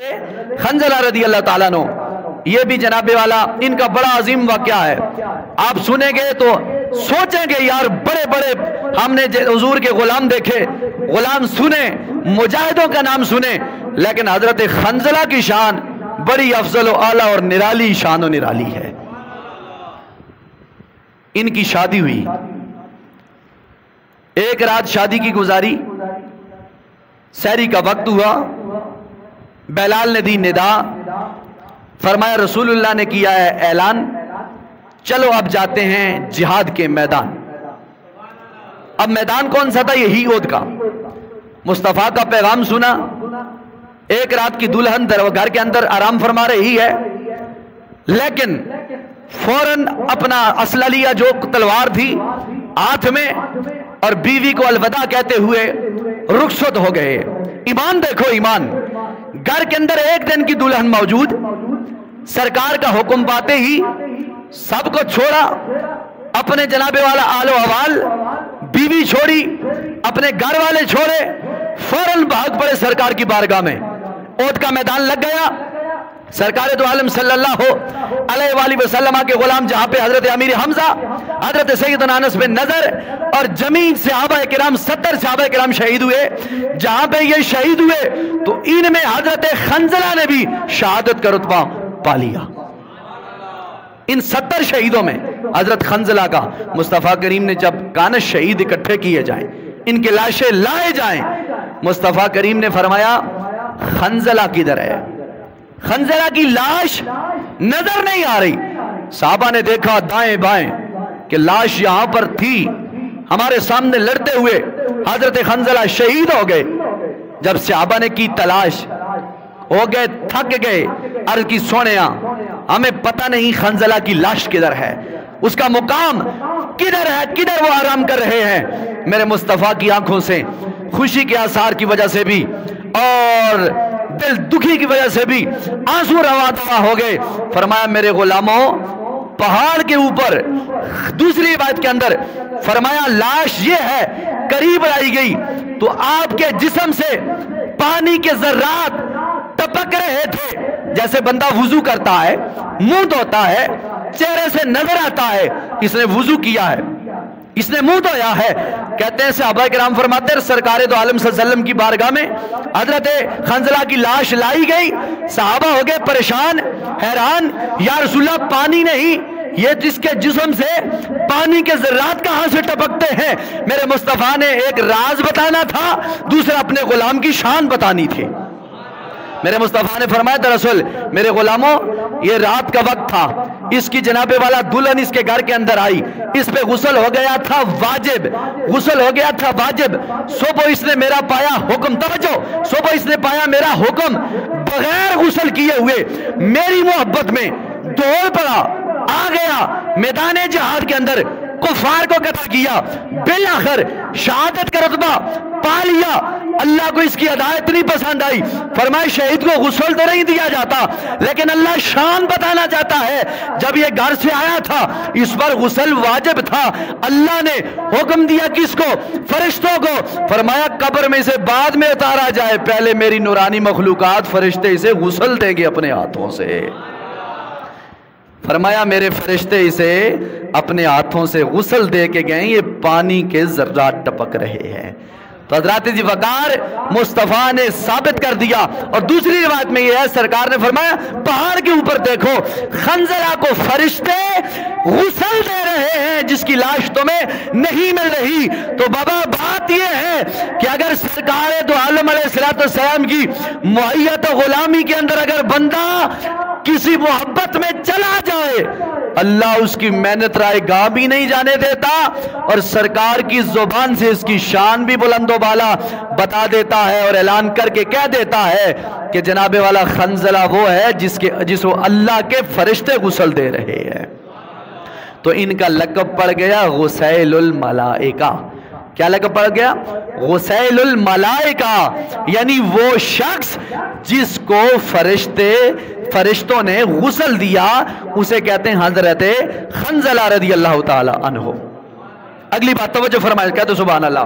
खंजला रदी अल्लाह ताला नो, ये भी जनाब वाला इनका बड़ा अजीम वाक़या है। आप सुनेंगे तो सोचेंगे यार बड़े बड़े हमने हुजूर के गुलाम देखे, गुलाम सुने, मुजाहिदों का नाम सुने, लेकिन हजरत खंजला की शान बड़ी अफजल व आला और निराली शान व निराली है। इनकी शादी हुई, एक रात शादी की गुजारी, सहरी का वक्त हुआ, बिलाल ने दी निदा, फरमाया रसूलुल्लाह ने किया है ऐलान, चलो अब जाते हैं जिहाद के मैदान। अब मैदान कौन सा था? यही ओद का। मुस्तफा का पैगाम सुना, एक रात की दुल्हन घर के अंदर आराम फरमा रही है, लेकिन फौरन अपना असला लिया, जो तलवार थी हाथ में, और बीवी को अलविदा कहते हुए रुखसत हो गए। ईमान देखो, ईमान। घर के अंदर एक दिन की दुल्हन मौजूद, सरकार का हुक्म पाते ही सबको छोड़ा, अपने जनाबे वाला आलो हवाल, बीवी छोड़ी, अपने घर वाले छोड़े, फौरन भाग पड़े सरकार की बारगाह में। ओद का मैदान लग गया। सरकार दो आलम सल्लल्लाहु अलैहि वसल्लम के गुलाम, जहां पे हजरत अमीर हमजा, हजरत सैयदना अनस बिन नजर और जमीन सहाबा किराम 70 सहाबा किराम शहीद हुए। जहां पे ये शहीद हुए तो इनमें हजरत खंजला ने भी शहादत का रुतबा पा लिया। इन 70 शहीदों में हजरत खंजला का मुस्तफा करीम ने जब कान शहीद इकट्ठे किए जाएं, इनके लाशें लाए जाएं, मुस्तफा करीम ने फरमाया खंजला किधर है? खंजला की लाश नजर नहीं आ रही। साहबा ने देखा दाएं बाएं कि लाश यहां पर थी, हमारे सामने लड़ते हुए हजरत खंजला शहीद हो गए। जब साहबा ने की तलाश, हो गए, थक गए, अर्ज की सोनिया हमें पता नहीं खंजला की लाश किधर है, उसका मुकाम किधर है, किधर वो आराम कर रहे हैं। मेरे मुस्तफा की आंखों से खुशी के आसार की वजह से भी और दिल दुखी की वजह से भी आंसू रवा दवा हो गए। फरमाया मेरे गुलामों, पहाड़ के ऊपर, दूसरी बात के अंदर फरमाया लाश ये है, करीब लाई गई तो आपके जिस्म से पानी के जर्रात टपक रहे थे। जैसे बंदा वुजू करता है, मुंह धोता है, चेहरे से नजर आता है इसने वुजू किया है, इसने मुंह धोया है। कहते हैं सहाबा किराम फरमाते हैं सरकार दो आलम सल्लल्लाहु अलैहि वसल्लम की बारगाह में हजरत खंजला की लाश लाई गई। सहाबा हो गए परेशान, हैरान, या रसूलल्लाह पानी नहीं, ये जिसके जिस्म से पानी के ज़र्रात कहां से टपकते हैं? मेरे मुस्तफा ने एक राज बताना था, दूसरा अपने गुलाम की शान बतानी थी। मेरे मुस्तफा ने फरमाया दरअसल मेरे गुलामों, ये रात का वक्त था, इसकी जनाबे वाला दुल्हन इसके घर के अंदर आई, इस पे गुस्ल हो गया था वाजिब, गुस्ल हो गया था वाजिब। सुबह इसने मेरा पाया हुक्म, तवज्जो, सुबह इसने पाया मेरा हुक्म, बगैर गुस्ल किए हुए मेरी मोहब्बत में दौड़ पड़ा, आ गया मैदान जिहाद के अंदर, कुफार को कत्ल किया, बिलाखिर शहादत का रुतबा पा लिया। अल्लाह को इसकी अदा इतनी पसंद आई, फरमाए शहीद को गुस्ल तो नहीं दिया जाता, लेकिन अल्लाह शान बताना चाहता है। जब ये घर से आया था इस पर गुस्ल वाजिब था, अल्लाह ने हुक्म दिया किसको? फरिश्तों को। फरमाया कब्र में इसे बाद में उतारा जाए, पहले मेरी नूरानी मखलूकात फरिश्ते इसे गुस्ल देंगे अपने हाथों से। फरमाया मेरे फरिश्ते इसे अपने हाथों से गुस्ल दे के गए, ये पानी के ज़र्रात टपक रहे हैं। तो हज़रात जी वकार मुस्तफ़ा ने साबित कर दिया। और दूसरी रिवायत में यह है, सरकार ने फरमाया पहाड़ के ऊपर देखो, खंजला को फरिश्ते गुस्ल दे रहे हैं जिसकी लाश तुम्हें नहीं मिल रही। तो बाबा बात यह है कि अगर सरकार दो आलम अलैहिस्सलाम की मुहैयत गुलामी के अंदर अगर बंदा किसी मोहब्बत में चला जाए, अल्लाह उसकी मेहनत राय गा भी नहीं जाने देता, और सरकार की जुबान से इसकी शान भी बुलंदो बाला बता देता है और ऐलान करके कह देता है कि जनाबे वाला खंजला वो है जिसको अल्लाह के फरिश्ते गुस्ल दे रहे हैं। तो इनका लक़ब पड़ गया गुसैलुल मलाइका। क्या लक़ब पड़ गया? गुसैलुल मलाइका, यानी वो शख्स जिसको फरिश्तों ने गुस्ल दिया, उसे कहते हैं हजरत खंजला रज़ी अल्लाह ताला अन्हु। अगली बात तवज्जो फरमाइए, कहते सुभान अल्लाह।